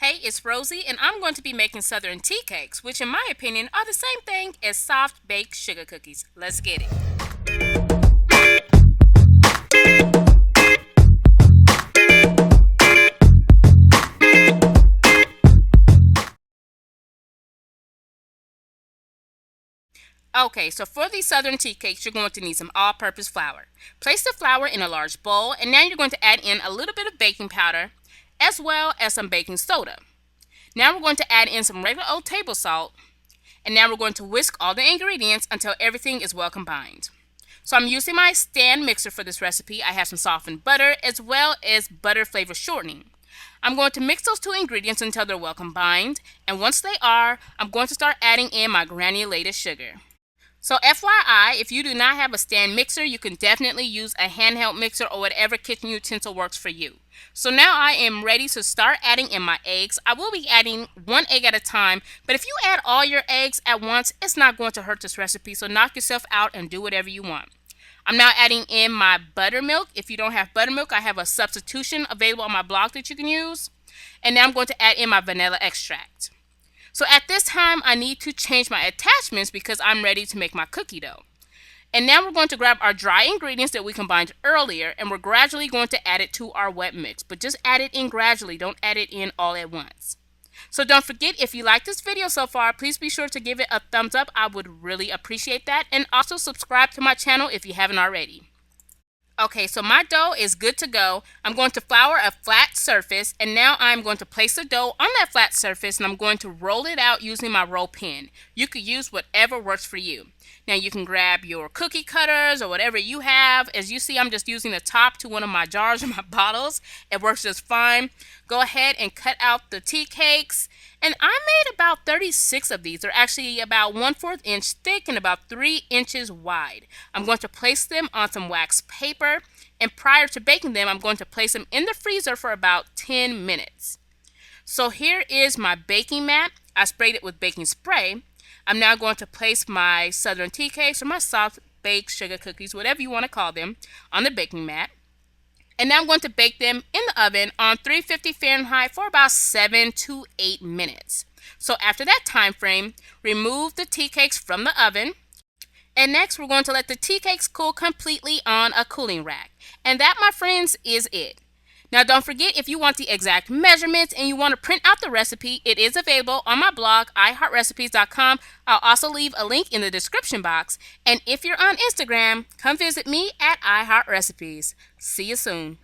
Hey, it's Rosie, and I'm going to be making Southern tea cakes, which in my opinion are the same thing as soft baked sugar cookies. Let's get it. Okay, so for these Southern tea cakes, you're going to need some all-purpose flour. Place the flour in a large bowl, and now you're going to add in a little bit of baking powder, as well as some baking soda. Now we're going to add in some regular old table salt, and now we're going to whisk all the ingredients until everything is well combined. So I'm using my stand mixer for this recipe. I have some softened butter as well as butter flavor shortening. I'm going to mix those two ingredients until they're well combined, and once they are, I'm going to start adding in my granulated sugar. So FYI, if you do not have a stand mixer, you can definitely use a handheld mixer or whatever kitchen utensil works for you. So now I am ready to start adding in my eggs. I will be adding one egg at a time, but if you add all your eggs at once, it's not going to hurt this recipe, so knock yourself out and do whatever you want. I'm now adding in my buttermilk. If you don't have buttermilk, I have a substitution available on my blog that you can use. And now I'm going to add in my vanilla extract. So at this time, I need to change my attachments because I'm ready to make my cookie dough. And now we're going to grab our dry ingredients that we combined earlier, and we're gradually going to add it to our wet mix. But just add it in gradually, don't add it in all at once. So don't forget, if you like this video so far, please be sure to give it a thumbs up. I would really appreciate that. And also subscribe to my channel if you haven't already. Okay, so my dough is good to go. I'm going to flour a flat surface, and now I'm going to place the dough on that flat surface, and I'm going to roll it out using my roll pin. You could use whatever works for you. Now you can grab your cookie cutters or whatever you have. As you see, I'm just using the top to one of my jars or my bottles. It works just fine. Go ahead and cut out the tea cakes. And I made about 36 of these. They're actually about 1/4 inch thick and about 3 inches wide. I'm going to place them on some wax paper, and prior to baking them, I'm going to place them in the freezer for about 10 minutes. So here is my baking mat. I sprayed it with baking spray. I'm now going to place my Southern tea cakes or my soft baked sugar cookies, whatever you want to call them, on the baking mat. And now I'm going to bake them in the oven on 350 Fahrenheit for about 7 to 8 minutes. So after that time frame, remove the tea cakes from the oven. And next, we're going to let the tea cakes cool completely on a cooling rack. And that, my friends, is it. Now, don't forget, if you want the exact measurements and you want to print out the recipe, it is available on my blog, iHeartRecipes.com. I'll also leave a link in the description box. And if you're on Instagram, come visit me at iHeartRecipes. See you soon.